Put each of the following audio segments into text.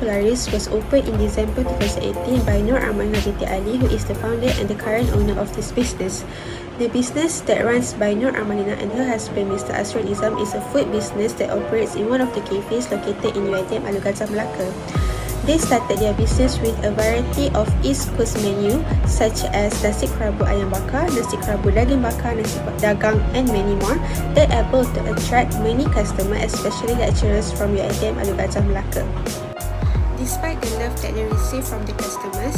Polaris was opened in December 2018 by Nur Ahmad Hajati Ali, who is the founder and the current owner of this business. The business that runs by Nur Amalina and her husband Mr. Asrul Nizam is a food business that operates in one of the cafes located in UiTM Alugazam, Melaka. They started their business with a variety of East Coast menu such as nasi kerabu ayam bakar, nasi kerabu daging bakar, nasi dagang and many more that are able to attract many customers, especially lecturers from UiTM Alugazam, Melaka. Despite the love that they receive from the customers,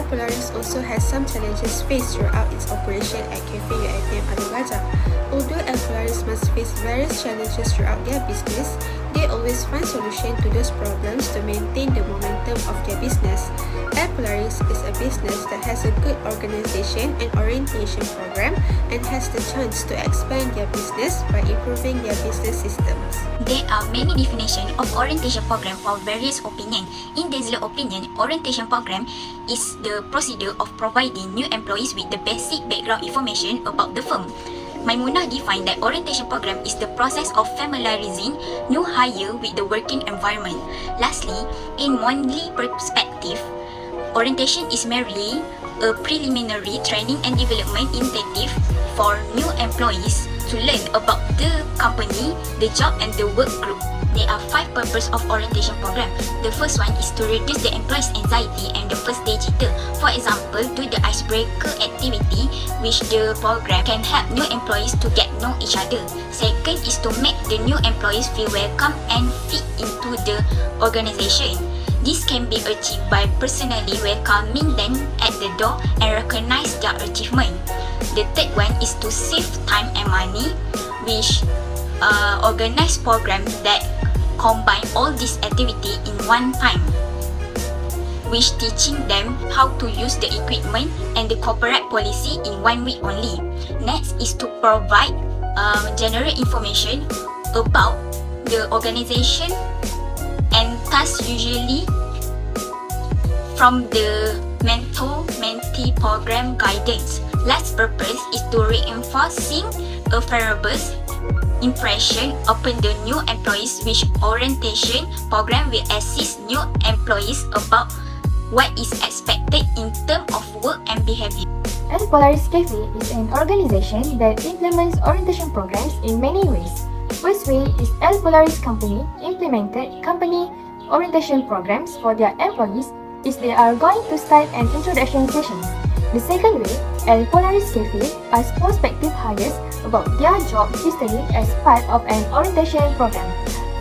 Polaris also has some challenges faced throughout its operation at Cafe UiTM Alugazam. Although Polaris must face various challenges throughout their business, they always find solutions to those problems to maintain the momentum of their business. Polaris is a business that has a good organization and orientation program and has the chance to expand their business by improving their business systems. There are many definitions of orientation program for various opinions. In Dazzler opinion, orientation program is the procedure of providing new employees with the basic background information about the firm. Maimunah defined that orientation program is the process of familiarizing new hire with the working environment. Lastly, in Mondly perspective, orientation is merely a preliminary training and development initiative for new employees to learn about the company, the job and the work group. There are 5 purposes of orientation program. The first one is to reduce the employee's anxiety and the first day jitter. For example, do the icebreaker activity, which the program can help new employees to get know each other. Second is to make the new employees feel welcome and fit into the organization. This can be achieved by personally welcoming them at the door and recognize their achievement. The third one is to save time and money, which organize programs that combine all this activity in one time, which teaching them how to use the equipment and the corporate policy in 1 week only. Next is to provide general information about the organization and tasks usually from the mentor-mentee program guidance. Last purpose is to reinforcing a favorable impression upon the new employees, which orientation program will assist new employees about what is expected in terms of work and behavior. Polaris Cafe is an organization that implements orientation programs in many ways. First way is Polaris Company implemented company orientation programs for their employees is they are going to start an introduction session. The second way, Polaris Cafe asks prospective hires about their job history as part of an orientation program.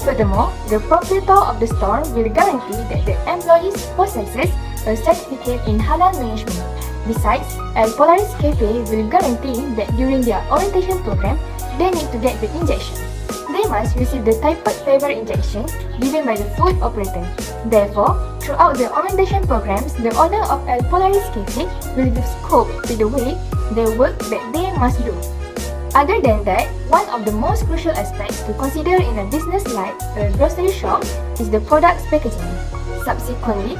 Furthermore, the proprietor of the store will guarantee that the employees possesses a certificate in halal management. Besides, Polaris Cafe will guarantee that during their orientation program, they need to get the injection. They must receive the typhoid fever injection given by the food operator. Therefore, throughout the orientation programs, the owner of Polaris Cafe will give scope to the way the work that they must do. Other than that, one of the most crucial aspects to consider in a business like a grocery shop is the product's packaging. Subsequently,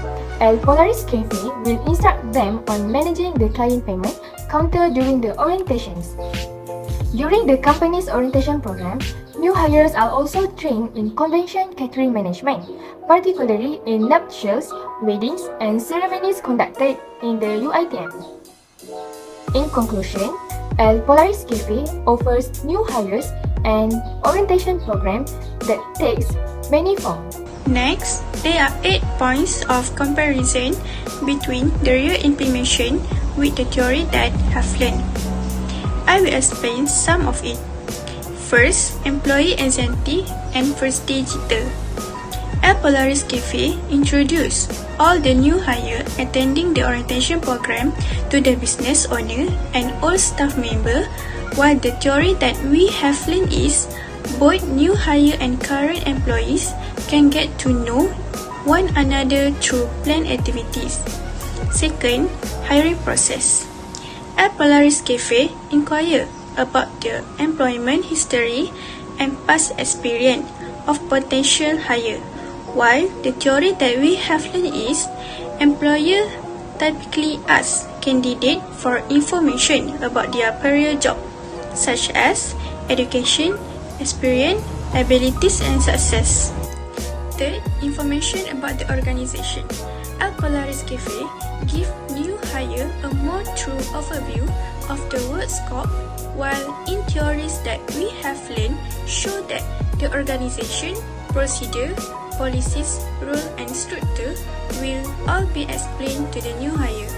Polaris Cafe will instruct them on managing the client payment counter during the orientations. During the company's orientation program, new hires are also trained in convention catering management, particularly in nuptials, weddings, and ceremonies conducted in the UiTM. In conclusion, Polaris Cafe offers new hires an orientation program that takes many forms. Next, there are 8 points of comparison between the real implementation with the theory that have learned. I will explain some of it. First, employee anxiety and first day jitter. Polaris Cafe introduced all the new hire attending the orientation program to the business owner and all staff member, while the theory that we have learned is both new hire and current employees can get to know one another through planned activities. Second, hiring process. Polaris Cafe inquire about the employment history and past experience of potential hire, while the theory that we have learned is employer typically ask candidates for information about their prior job, such as education, experience, abilities, and success. Third, information about the organization. Al Polaris Cafe gives new hire a more true overview of the work scope, while in theories that we have learned show that the organization, procedure, policies, rule and structure will all be explained to the new hire,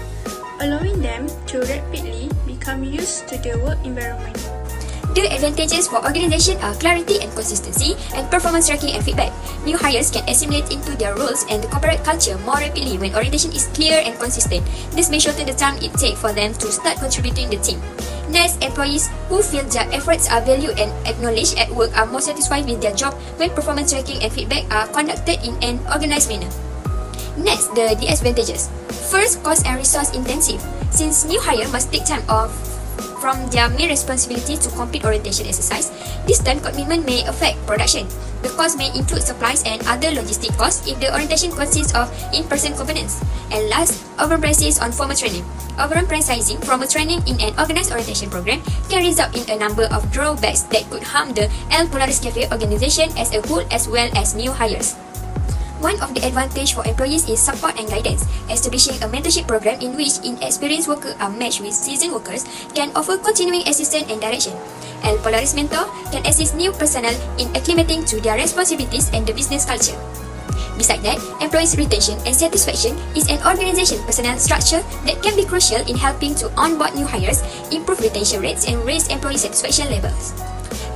allowing them to rapidly become used to the work environment. The advantages for organization are clarity and consistency, and performance tracking and feedback. New hires can assimilate into their roles and the corporate culture more rapidly when orientation is clear and consistent. This may shorten the time it takes for them to start contributing to the team. Next, employees who feel their efforts are valued and acknowledged at work are more satisfied with their job when performance tracking and feedback are conducted in an organized manner. Next, the disadvantages. First, cost and resource intensive. Since new hire must take time off from their main responsibility to complete orientation exercise, this time commitment may affect production. The cost may include supplies and other logistic costs if the orientation consists of in-person components. And last, overemphasis on formal training. Overemphasizing formal training in an organized orientation program can result in a number of drawbacks that could harm the El Polaris Cafe organization as a whole as well as new hires. One of the advantages for employees is support and guidance. Establishing a mentorship program in which inexperienced workers are matched with seasoned workers can offer continuing assistance and direction. El Polaris Mentor can assist new personnel in acclimating to their responsibilities and the business culture. Besides that, employees' retention and satisfaction is an organization personnel structure that can be crucial in helping to onboard new hires, improve retention rates, and raise employee satisfaction levels.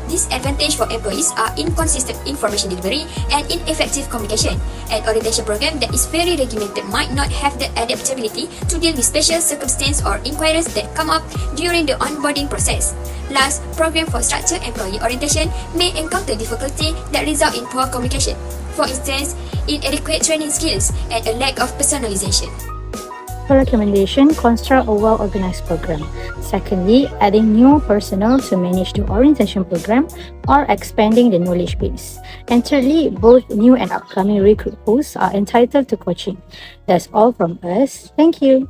Disadvantages for employees are inconsistent information delivery and ineffective communication. An orientation program that is very regimented might not have the adaptability to deal with special circumstances or inquiries that come up during the onboarding process. Last, program for structured employee orientation may encounter difficulty that result in poor communication. For instance, inadequate training skills and a lack of personalization. For recommendation, construct a well-organized program. Secondly, adding new personnel to manage the orientation program or expanding the knowledge base. And thirdly, both new and upcoming recruit hosts are entitled to coaching. That's all from us. Thank you.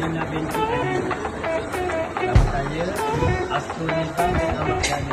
Nama Binti. Nama saya Asrul Nizam bin Ahmad Ghani.